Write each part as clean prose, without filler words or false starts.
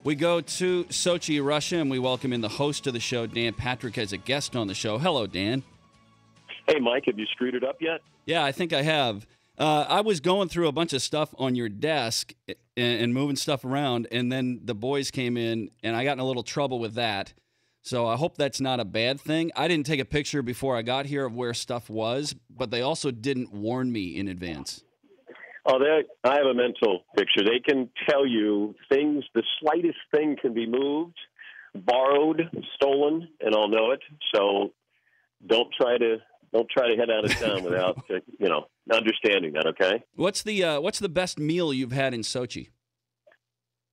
We go to Sochi, Russia, and we welcome in the host of the show, Dan Patrick, as a guest on the show. Hello, Dan. Hey, Mike, have you screwed it up yet? Yeah, I think I have. I was going through a bunch of stuff on your desk and moving stuff around, and then the boys came in, and I got in a little trouble with that. So I hope that's not a bad thing. I didn't take a picture before I got here of where stuff was, but they also didn't warn me in advance. Oh, I have a mental picture. They can tell you things, the slightest thing can be moved, borrowed, stolen, and I'll know it. So don't try to head out of town without understanding that. Okay. What's the best meal you've had in Sochi?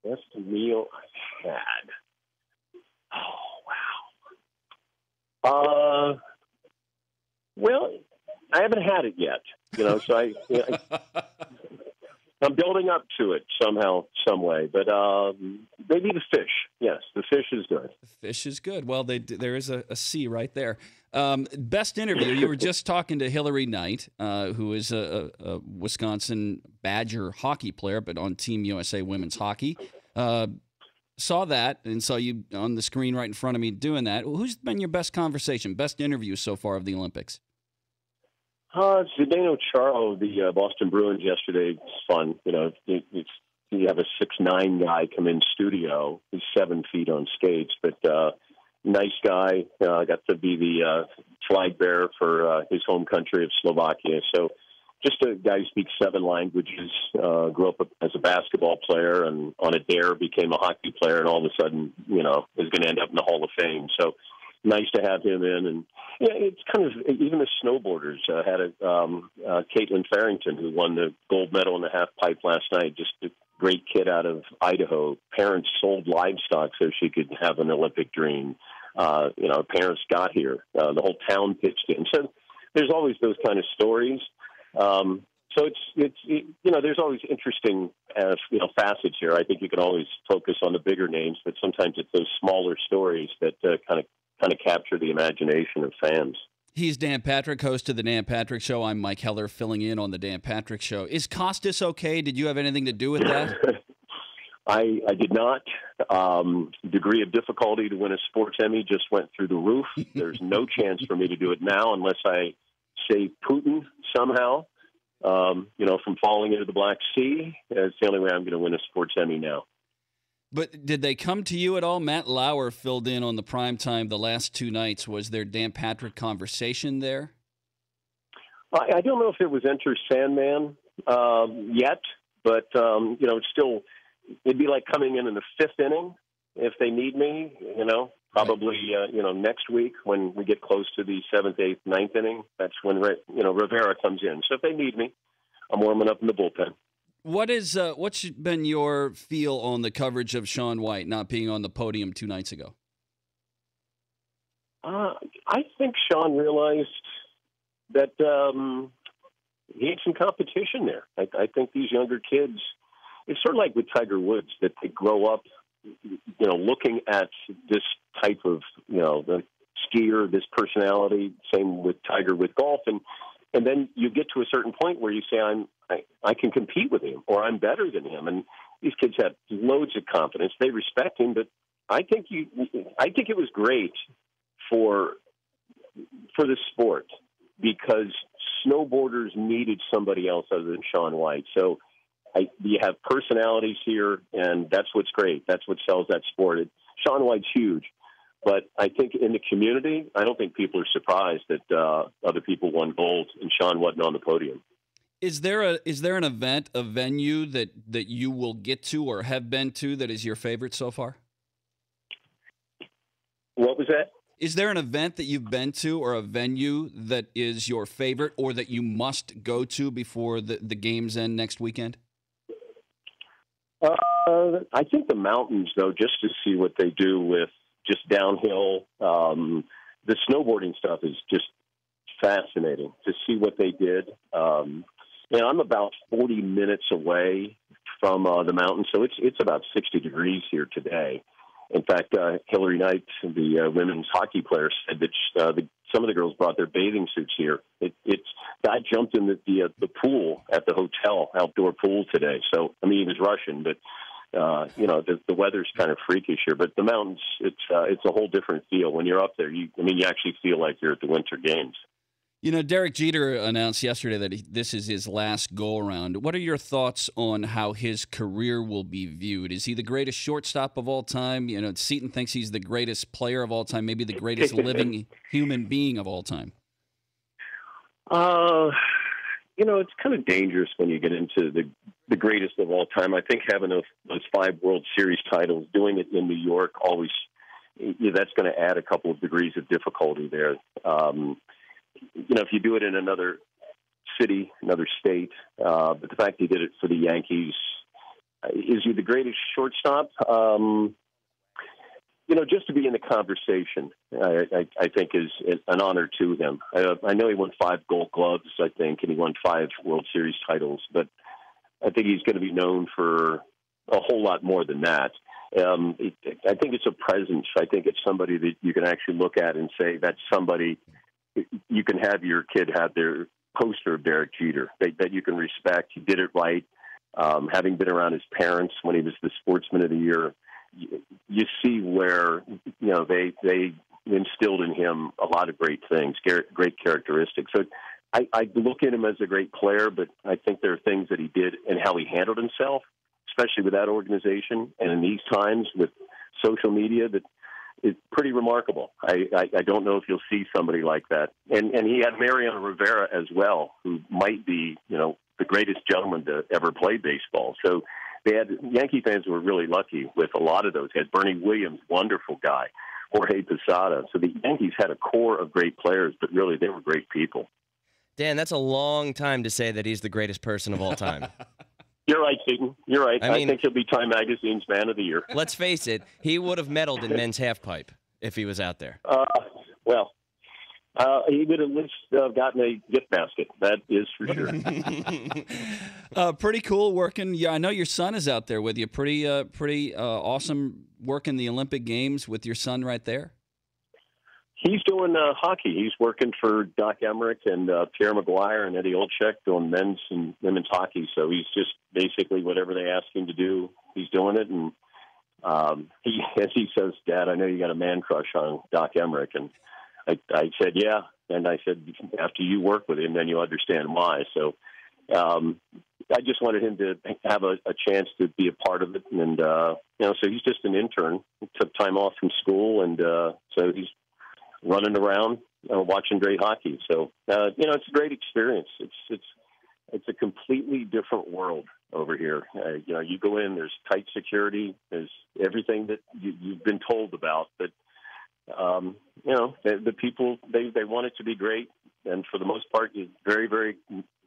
Best meal I've had. Oh wow. Well, I haven't had it yet. So I'm building up to it somehow, some way. But maybe the fish. Yes, the fish is good. The fish is good. Well, there is a C right there. Best interview. You were just talking to Hillary Knight, who is a Wisconsin Badger hockey player, but on Team USA Women's Hockey. Saw that and saw you on the screen right in front of me doing that. Who's been your best conversation, best interview so far of the Olympics? Zdeno Chara, the Boston Bruins yesterday. It's fun. You have a 6'9" guy come in studio. He's 7 feet on skates, but nice guy. Got to be the flag bearer for his home country of Slovakia. So just a guy who speaks 7 languages, grew up as a basketball player and on a dare became a hockey player, and all of a sudden, is going to end up in the Hall of Fame. So nice to have him in. And yeah, it's kind of, even the snowboarders had Caitlin Farrington, who won the gold medal in the half pipe last night. Just a great kid out of Idaho. Parents sold livestock so she could have an Olympic dream. Parents got here. The whole town pitched in. So there's always those kind of stories. So it's there's always interesting facets here. I think you can always focus on the bigger names, but sometimes it's those smaller stories that kind of capture the imagination of fans. He's Dan Patrick, host of the Dan Patrick Show. I'm Mike Heller, filling in on the Dan Patrick Show. Is Costas okay? Did you have anything to do with that? I did not. Degree of difficulty to win a sports Emmy just went through the roof. There's no chance for me to do it now unless I save Putin somehow, from falling into the Black Sea. It's the only way I'm going to win a sports Emmy now. But did they come to you at all? Matt Lauer filled in on the primetime the last 2 nights. Was there Dan Patrick conversation there? I don't know if it was Enter Sandman yet, but, still, it'd be like coming in the 5th inning if they need me, probably, next week when we get close to the 7th, 8th, 9th inning. That's when, Rivera comes in. So if they need me, I'm warming up in the bullpen. What's been your feel on the coverage of Shaun White not being on the podium 2 nights ago? I think Shaun realized that he had some competition there. I think these younger kids, it's sort of like with Tiger Woods, that they grow up, looking at this type of, the skier, this personality. Same with Tiger with golf, and then you get to a certain point where you say, I can compete with him, or I'm better than him. And these kids have loads of confidence. They respect him, but I think it was great for the sport because snowboarders needed somebody else other than Shaun White. So you have personalities here, and that's what's great. That's what sells that sport. Shaun White's huge. But I think in the community, I don't think people are surprised that other people won gold and Shaun wasn't on the podium. Is there an event, a venue that you will get to or have been to that is your favorite so far? What was that? Is there an event that you've been to or a venue that is your favorite or that you must go to before the games end next weekend? I think the mountains, though, just to see what they do with just downhill. The snowboarding stuff is just fascinating to see what they did. I'm about 40 minutes away from the mountain, so it's about 60 degrees here today. In fact, Hillary Knight, the women's hockey player, said that some of the girls brought their bathing suits here. I jumped in the pool at the hotel, outdoor pool today. So, he was Russian, but The weather's kind of freakish here, but the mountains, it's a whole different feel. When you're up there, you actually feel like you're at the Winter Games. Derek Jeter announced yesterday that this is his last go-around. What are your thoughts on how his career will be viewed? Is he the greatest shortstop of all time? Seton thinks he's the greatest player of all time, maybe the greatest living human being of all time. It's kind of dangerous when you get into the greatest of all time. I think having those 5 World Series titles, doing it in New York, always that's going to add a couple of degrees of difficulty there. If you do it in another city, another state, but the fact he did it for the Yankees, is he the greatest shortstop? Just to be in the conversation, I think is an honor to him. I know he won 5 Gold Gloves, I think, and he won 5 World Series titles, but I think he's going to be known for a whole lot more than that. I think it's a presence. I think it's somebody that you can actually look at and say that's somebody you can have your kid have their poster of Derek Jeter that you can respect. He did it right. Having been around his parents when he was the Sportsman of the Year, you see where they instilled in him a lot of great things, great characteristics. So I look at him as a great player, but I think there are things that he did and how he handled himself, especially with that organization and in these times with social media, that is pretty remarkable. I don't know if you'll see somebody like that. And he had Mariano Rivera as well, who might be, the greatest gentleman to ever play baseball. So Yankee fans were really lucky with a lot of those. They had Bernie Williams, wonderful guy, Jorge Posada. So the Yankees had a core of great players, but really they were great people. Dan, that's a long time to say that he's the greatest person of all time. You're right, Seton. You're right. I think he'll be Time Magazine's Man of the Year. Let's face it, he would have medaled in men's halfpipe if he was out there. He would at least gotten a gift basket. That is for sure. Pretty cool working. Yeah, I know your son is out there with you. Pretty awesome working the Olympic Games with your son right there. He's doing hockey. He's working for Doc Emmerich and Pierre Maguire and Eddie Olczyk doing men's and women's hockey. So he's just basically whatever they ask him to do, he's doing it. And as he says, Dad, I know you got a man crush on Doc Emmerich. And I said, yeah. And I said, after you work with him, then you'll understand why. So I just wanted him to have a chance to be a part of it. And, so he's just an intern. He took time off from school. And so he's running around watching great hockey. So, it's a great experience. It's a completely different world over here. You go in, there's tight security, there's everything that you've been told about, but the people, they want it to be great. And for the most part, very, very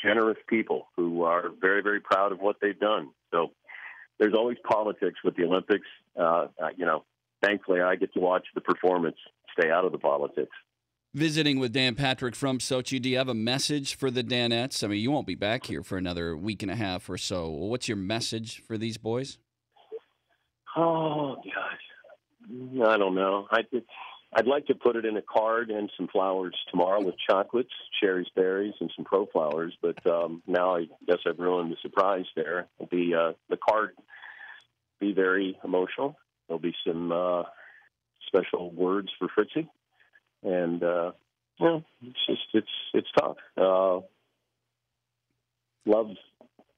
generous people who are very, very proud of what they've done. So there's always politics with the Olympics. Thankfully I get to watch the performance, stay out of the politics. Visiting with Dan Patrick from Sochi. Do you have a message for the Danettes? I mean, you won't be back here for another week and a half or so. What's your message for these boys? Oh, gosh. I don't know. I'd like to put it in a card and some flowers tomorrow with chocolates, cherries, berries, and some pro flowers. But now I guess I've ruined the surprise there. The card be very emotional. There'll be some special words for Fritzy. And, it's tough. Love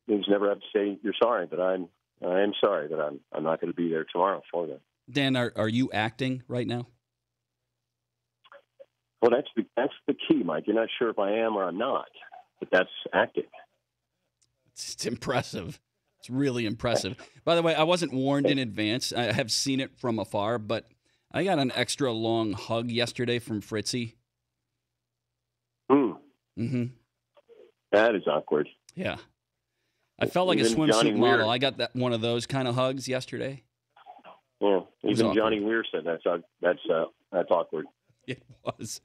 means never have to say you're sorry, but I am sorry that I'm not going to be there tomorrow for them. Dan, are you acting right now? Well, that's the key, Mike. You're not sure if I am or I'm not, but that's acting. It's impressive. It's really impressive. By the way, I wasn't warned in advance. I have seen it from afar, but I got an extra long hug yesterday from Fritzy. Mm-hmm. That is awkward. Yeah. I felt like a swimsuit model. I got one of those kind of hugs yesterday. Yeah, even Johnny Weir said that's awkward. It was.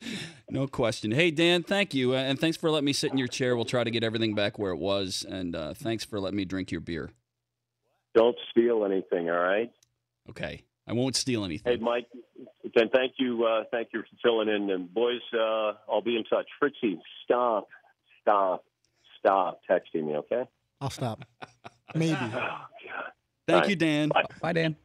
No question. Hey, Dan, thank you. And thanks for letting me sit in your chair. We'll try to get everything back where it was. And thanks for letting me drink your beer. Don't steal anything, all right? Okay. I won't steal anything. Hey, Mike, then thank you for filling in. And boys, I'll be in touch. Fritzy, stop texting me, okay? I'll stop. Maybe. Oh, God. Thank right. you, Dan. Bye. Bye, Dan.